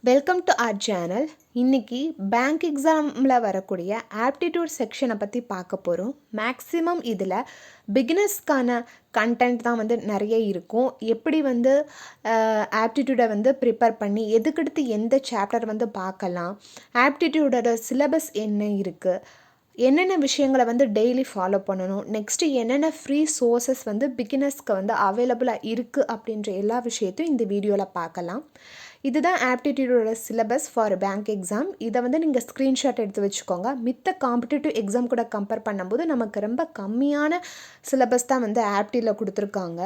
Welcome to our channel. இன்றைக்கி bank எக்ஸாமில் வரக்கூடிய ஆப்டிடியூட் செக்ஷனை பற்றி பார்க்க போகிறோம். மேக்ஸிமம் இதில் பிகினர்ஸ்க்கான கண்டென்ட் தான் நிறைய இருக்கும். எப்படி ஆப்டிடியூடை ப்ரிப்பேர் பண்ணி எதுக்கடுத்து எந்த சாப்டர் பார்க்கலாம், ஆப்டிடியூடோட சிலபஸ் என்ன இருக்குது, என்னென்ன விஷயங்களை டெய்லி ஃபாலோ பண்ணணும், நெக்ஸ்ட்டு என்னென்ன ஃப்ரீ சோர்சஸ் பிகினர்ஸ்க்கு அவைலபிளாக இருக்குது அப்படின்ற எல்லா விஷயத்தையும் இந்த வீடியோவில் பார்க்கலாம். இதுதான் ஆப்டிடியூடோட சிலபஸ் ஃபார் பேங்க் எக்ஸாம். இதை நீங்கள் ஸ்க்ரீன்ஷாட் எடுத்து வச்சுக்கோங்க. மித்த காம்படிட்டிவ் எக்ஸாம் கூட கம்பேர் பண்ணும்போது நமக்கு ரொம்ப கம்மியான சிலபஸ் தான் ஆப்டியில் கொடுத்துருக்காங்க.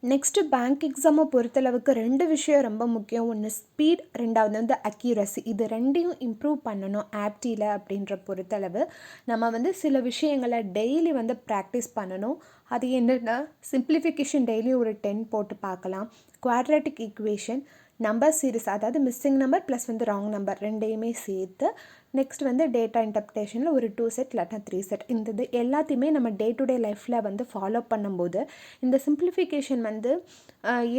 நெக்ஸ்ட்டு பேங்க் எக்ஸாமை பொறுத்தளவுக்கு ரெண்டு விஷயம் ரொம்ப முக்கியம். ஒன்று ஸ்பீட், ரெண்டாவது அக்யூரசி. இது ரெண்டையும் இம்ப்ரூவ் பண்ணணும் ஆப்டியில் அப்படின்ற பொறுத்தளவு. நம்ம சில விஷயங்களை டெய்லி ப்ராக்டிஸ் பண்ணணும். அது என்னென்னா, சிம்பிளிஃபிகேஷன் டெய்லி ஒரு 10 போட்டு பார்க்கலாம். குவாட்ராட்டிக் ஈக்குவேஷன், நம்பர் சீரிஸ், அதாவது missing number plus wrong number ரெண்டையுமே சேர்த்து, நெக்ஸ்ட் டேட்டா இன்டர்பிரேஷனில் ஒரு 2 செட் இல்லாட்டா 3 செட், இந்த எல்லாத்தையுமே நம்ம டே டு டே லைஃப்பில் ஃபாலோ பண்ணும்போது இந்த சிம்பிளிஃபிகேஷன்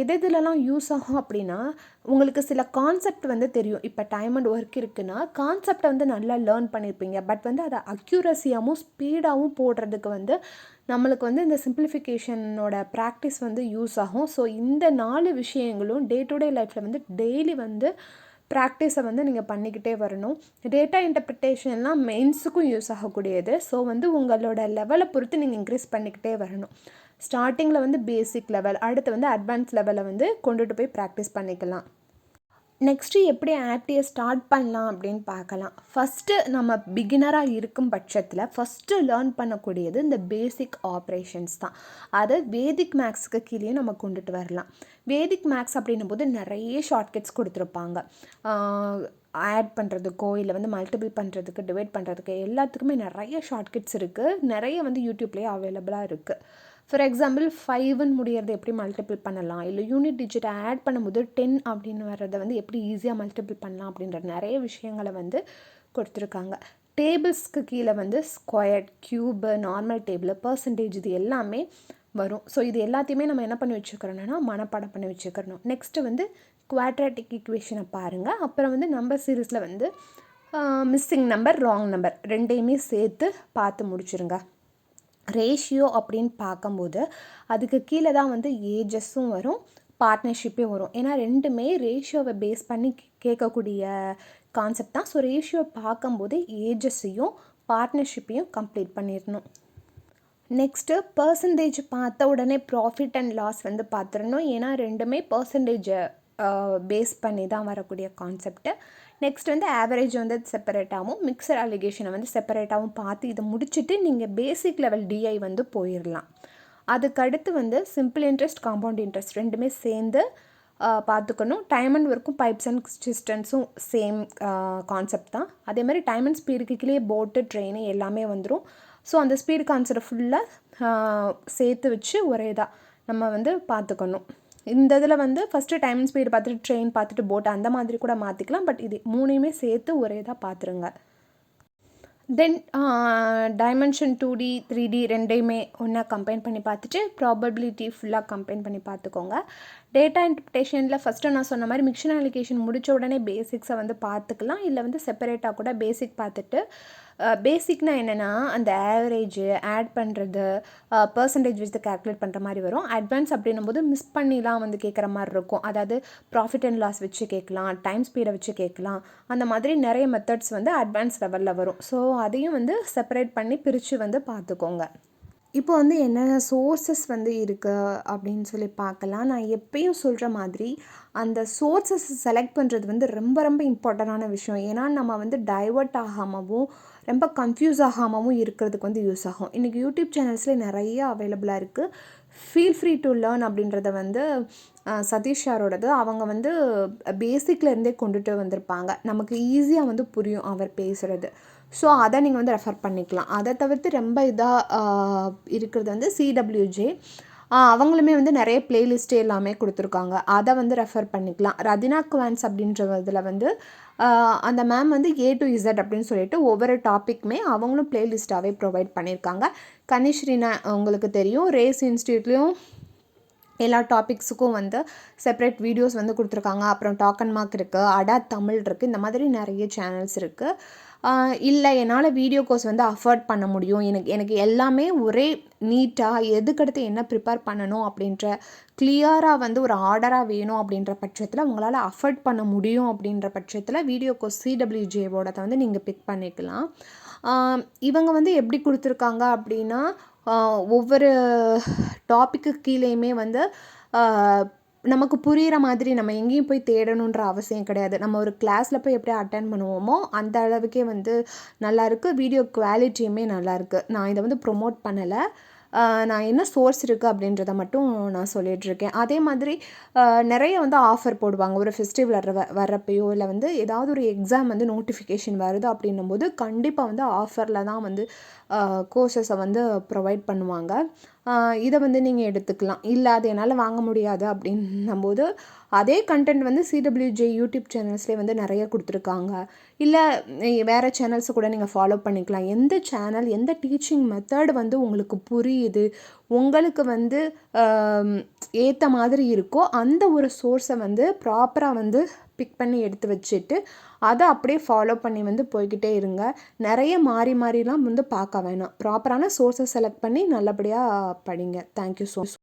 எதுலலாம் யூஸ் ஆகும் அப்படின்னா, உங்களுக்கு சில கான்செப்ட் தெரியும். இப்போ டைம் அண்ட் ஒர்க் இருக்குன்னா கான்செப்டை நல்லா லேர்ன் பண்ணியிருப்பீங்க. பட் அதை அக்யூரஸியாகவும் ஸ்பீடாகவும் போடுறதுக்கு நம்மளுக்கு இந்த சிம்பிளிஃபிகேஷனோட ப்ராக்டிஸ் யூஸ் ஆகும். ஸோ இந்த 4 விஷயங்களும் டே டு டே லைஃப்பில் டெய்லி ப்ராக்டிஸை நீங்கள் பண்ணிக்கிட்டே வரணும். டேட்டா இன்டர்பிரிட்டேஷன்லாம் மெயின்ஸுக்கும் யூஸ் ஆகக்கூடியது. ஸோ உங்களோட லெவலை பொறுத்து நீங்கள் இன்க்ரீஸ் பண்ணிக்கிட்டே வரணும். ஸ்டார்டிங்கில் பேசிக் லெவல், அடுத்து அட்வான்ஸ் லெவலை கொண்டுட்டு போய் ப்ராக்டிஸ் பண்ணிக்கலாம். நெக்ஸ்ட்டு எப்படி ஆப்டியை ஸ்டார்ட் பண்ணலாம் அப்படின்னு பார்க்கலாம். ஃபஸ்ட்டு நம்ம பிகினராக இருக்கும் பட்சத்தில் ஃபஸ்ட்டு லேர்ன் பண்ணக்கூடியது இந்த பேசிக் ஆப்ரேஷன்ஸ் தான். அதை வேதிக் மேக்ஸுக்கு கீழே நம்ம கொண்டுட்டு வரலாம். வேதிக் மேக்ஸ் அப்படின்னும் போது நிறைய ஷார்ட்கட்ஸ் கொடுத்துருப்பாங்க. ஆட் பண்ணுறதுக்கோ இல்லை மல்டிபிள் பண்ணுறதுக்கு, டிவைட் பண்ணுறதுக்கு எல்லாத்துக்குமே நிறைய ஷார்ட்கட்ஸ் இருக்குது. நிறைய யூடியூப்லேயே அவைலபிளாக இருக்குது. ஃபார் எக்ஸாம்பிள் 5ன்னு முடியறது எப்படி மல்டிபிள் பண்ணலாம், இல்லை யூனிட் டிஜிட்டை ஆட் பண்ணும்போது 10 அப்படின்னு வர்றதை எப்படி ஈஸியாக மல்டிபிள் பண்ணலாம் அப்படின்ற நிறைய விஷயங்களை கொடுத்துருக்காங்க. டேபிள்ஸ்க்கு கீழே square, cube, normal table, percentage இது எல்லாமே வரும். ஸோ இது எல்லாத்தையுமே நம்ம என்ன பண்ணி வச்சுக்கிறோன்னா மனப்பாடம் பண்ணி வச்சுக்கிறணும். நெக்ஸ்ட்டு குவாட்ராட்டிக் ஈக்குவேஷனை பாருங்கள். அப்புறம் நம்பர் சீரீஸில் மிஸ்ஸிங் நம்பர், ராங் நம்பர் ரெண்டையுமே சேர்த்து பார்த்து முடிச்சுருங்க. ரேஷியோ அப்படின்னு பார்க்கும்போது அதுக்கு கீழே தான் ஏஜஸும் வரும், பார்ட்னர்ஷிப்பையும் வரும். ஏன்னா ரெண்டுமே ரேஷியோவை பேஸ் பண்ணி கேட்கக்கூடிய கான்செப்ட் தான். ஸோ ரேஷியோ பார்க்கும்போது ஏஜஸையும் பார்ட்னர்ஷிப்பையும் கம்ப்ளீட் பண்ணிடணும். நெக்ஸ்ட்டு பர்சன்டேஜ் பார்த்த உடனே ப்ராஃபிட் அண்ட் லாஸ் பார்த்துடணும். ஏன்னா ரெண்டுமே பர்சன்டேஜை பேஸ் பண்ணி தான் வரக்கூடிய கான்செப்ட்டு. நெக்ஸ்ட் ஆவரேஜ் செப்பரேட்டாகவும், மிக்சர் அலிகேஷனை செப்பரேட்டாகவும் பார்த்து இதை முடிச்சுட்டு நீங்கள் பேசிக் லெவல் டிஐ போயிடலாம். அதுக்கடுத்து சிம்பிள் இன்ட்ரெஸ்ட், காம்பவுண்ட் இன்ட்ரெஸ்ட் ரெண்டுமே சேர்ந்து பார்த்துக்கணும். டைம் அண்ட் ஒர்க்கும், பைப்ஸ் அண்ட் சிஸ்டன்ஸும் சேம் கான்செப்ட் தான். அதே மாதிரி டைம் அண்ட் ஸ்பீடுக்கு கீழே போட்டு, ட்ரெயின் எல்லாமே வந்துடும். ஸோ அந்த ஸ்பீடு கான்செப்டை ஃபுல்லாக சேர்த்து வச்சு ஒரே தான் நம்ம பார்த்துக்கணும். இந்த இதில் ஃபஸ்ட்டு டைம் அண்ட் ஸ்பீடு பார்த்துட்டு, ட்ரெயின் பார்த்துட்டு, போட் அந்த மாதிரி கூட மாற்றிக்கலாம். பட் இது மூணையுமே சேர்த்து ஒரே தான் பார்த்துருங்க. தென் டைமென்ஷன் 2D 3D ரெண்டையுமே ஒன்றா கம்பைன் பண்ணி பார்த்துட்டு ப்ராபபிலிட்டி ஃபுல்லாக கம்பைன் பண்ணி பார்த்துக்கோங்க. டேட்டா இன்டர்பிரேஷனில் ஃபஸ்ட்டு நான் சொன்ன மாதிரி மிக்சர் அலிகேஷன் முடித்த உடனே பேசிக்ஸை பார்த்துக்கலாம். இல்லை செப்பரேட்டாக கூட பேசிக் பார்த்துட்டு, பேசிக்னா என்னென்னா அந்த ஆவரேஜ் ஆட் பண்ணுறது, பர்சன்டேஜ் வச்சு கால்குலேட் பண்ணுற மாதிரி வரும். அட்வான்ஸ் அப்படின்னும் போது மிஸ் பண்ணிலாம் கேட்குற மாதிரி இருக்கும். அதாவது ப்ராஃபிட் அண்ட் லாஸ் வச்சு கேட்கலாம், டைம் ஸ்பீடை வச்சு கேட்கலாம். அந்த மாதிரி நிறைய மெத்தட்ஸ் அட்வான்ஸ் லெவலில் வரும். ஸோ அதையும் செப்பரேட் பண்ணி பிரித்து பார்த்துக்கோங்க. இப்போ என்னென்ன சோர்ஸஸ் இருக்குது அப்படின்னு சொல்லி பார்க்கலாம். நான் எப்பயும் சொல்கிற மாதிரி அந்த சோர்ஸஸ் செலக்ட் பண்ணுறது ரொம்ப ரொம்ப இம்பார்ட்டண்டான விஷயம். ஏன்னா நம்ம டைவர்ட் ஆகாமவும் ரொம்ப கன்ஃபியூஸ் ஆகாமவும் இருக்கிறதுக்கு யூஸ் ஆகும். இன்றைக்கி யூடியூப் சேனல்ஸில் நிறைய அவைலபிளாக இருக்குது. ஃபீல் ஃப்ரீ டு லேர்ன் அப்படின்றத சதீஷ் சாரோடது. அவங்க பேசிக்லேருந்தே கொண்டுட்டு வந்திருப்பாங்க. நமக்கு ஈஸியாக புரியும் அவர் பேசுகிறது. ஸோ அதை நீங்கள் ரெஃபர் பண்ணிக்கலாம். அதை தவிர்த்து ரொம்ப இதாக இருக்கிறது சிடபிள்யூஜே. அவங்களுமே நிறைய பிளேலிஸ்ட்டு எல்லாமே கொடுத்துருக்காங்க. அதை ரெஃபர் பண்ணிக்கலாம். ரதினா குவான்ஸ் அப்படின்றதில் அந்த மேம் A to Z அப்படின்னு சொல்லிட்டு ஒவ்வொரு டாப்பிக்குமே அவங்களும் பிளேலிஸ்ட்டாகவே ப்ரொவைட் பண்ணியிருக்காங்க. கனிஷ்ரீனா உங்களுக்கு தெரியும், ரேஸ் இன்ஸ்டியூட்லேயும் எல்லா டாபிக்ஸுக்கும் வந்து செப்பரேட் வீடியோஸ் வந்து கொடுத்துருக்காங்க. அப்புறம் டாக் அண்ட் மார்க் இருக்குது, அடா தமிழ் இருக்குது, இந்த மாதிரி நிறைய சேனல்ஸ் இருக்குது. இல்லை என்னால் வீடியோ கோர்ஸ் வந்து அஃபோர்ட் பண்ண முடியும், எனக்கு எல்லாமே ஒரே நீட்டாக எதுக்கடுத்து என்ன ப்ரிப்பேர் பண்ணணும் அப்படின்ற கிளியராக வந்து ஒரு ஆர்டராக வேணும் அப்படின்ற பட்சத்தில், உங்களால் அஃபோர்ட் பண்ண முடியும் அப்படின்ற பட்சத்தில் வீடியோ கோர்ஸ் சிடபிள்யூஜேவோடதை வந்து நீங்கள் பிக் பண்ணிக்கலாம். இவங்க வந்து எப்படி கொடுத்துருக்காங்க அப்படின்னா, ஒவ்வொரு டாப்பிக்கு கீழேயுமே வந்து நமக்கு புரிகிற மாதிரி நம்ம எங்கேயும் போய் தேடணுன்ற அவசியம் கிடையாது. நம்ம ஒரு கிளாஸில் போய் எப்படி அட்டென்ட் பண்ணுவோமோ அந்த அளவுக்கே வந்து நல்லாயிருக்கு. வீடியோ குவாலிட்டியுமே நல்லாயிருக்கு. நான் இதை வந்து ப்ரொமோட் பண்ணலை, நான் என்ன சோர்ஸ் இருக்குது அப்படின்றத மட்டும் நான் சொல்லிகிட்ருக்கேன். அதே மாதிரி நிறைய வந்து ஆஃபர் போடுவாங்க. ஒரு ஃபெஸ்டிவல் வர்றப்பையோ இல்லை வந்து ஏதாவது ஒரு எக்ஸாம் வந்து நோட்டிஃபிகேஷன் வருது அப்படின்னும்போது கண்டிப்பாக வந்து ஆஃபரில் தான் வந்து கோர்சஸை வந்து ப்ரொவைட் பண்ணுவாங்க. இதை வந்து நீங்கள் எடுத்துக்கலாம். இல்லை அது என்னால் வாங்க முடியாது அப்படின்னும்போது அதே கண்டென்ட் வந்து சிடபிள்யூஜே யூடியூப் சேனல்ஸ்லேயே வந்து நிறைய கொடுத்துருக்காங்க. இல்லை வேறு சேனல்ஸை கூட நீங்கள் ஃபாலோ பண்ணிக்கலாம். எந்த சேனல் எந்த டீச்சிங் மெத்தட் வந்து உங்களுக்கு புரியுது, உங்களுக்கு வந்து ஏற்ற மாதிரி இருக்கோ அந்த ஒரு சோர்ஸை வந்து ப்ராப்பராக வந்து பிக் பண்ணி எடுத்து வச்சுட்டு அதை அப்படியே ஃபாலோ பண்ணி வந்து போய்கிட்டே இருங்க. நிறைய மாறிலாம் வந்து பார்க்க வேணாம். ப்ராப்பரான சோர்ஸை செலக்ட் பண்ணி நல்லபடியாக படிங்க. Thank you so much.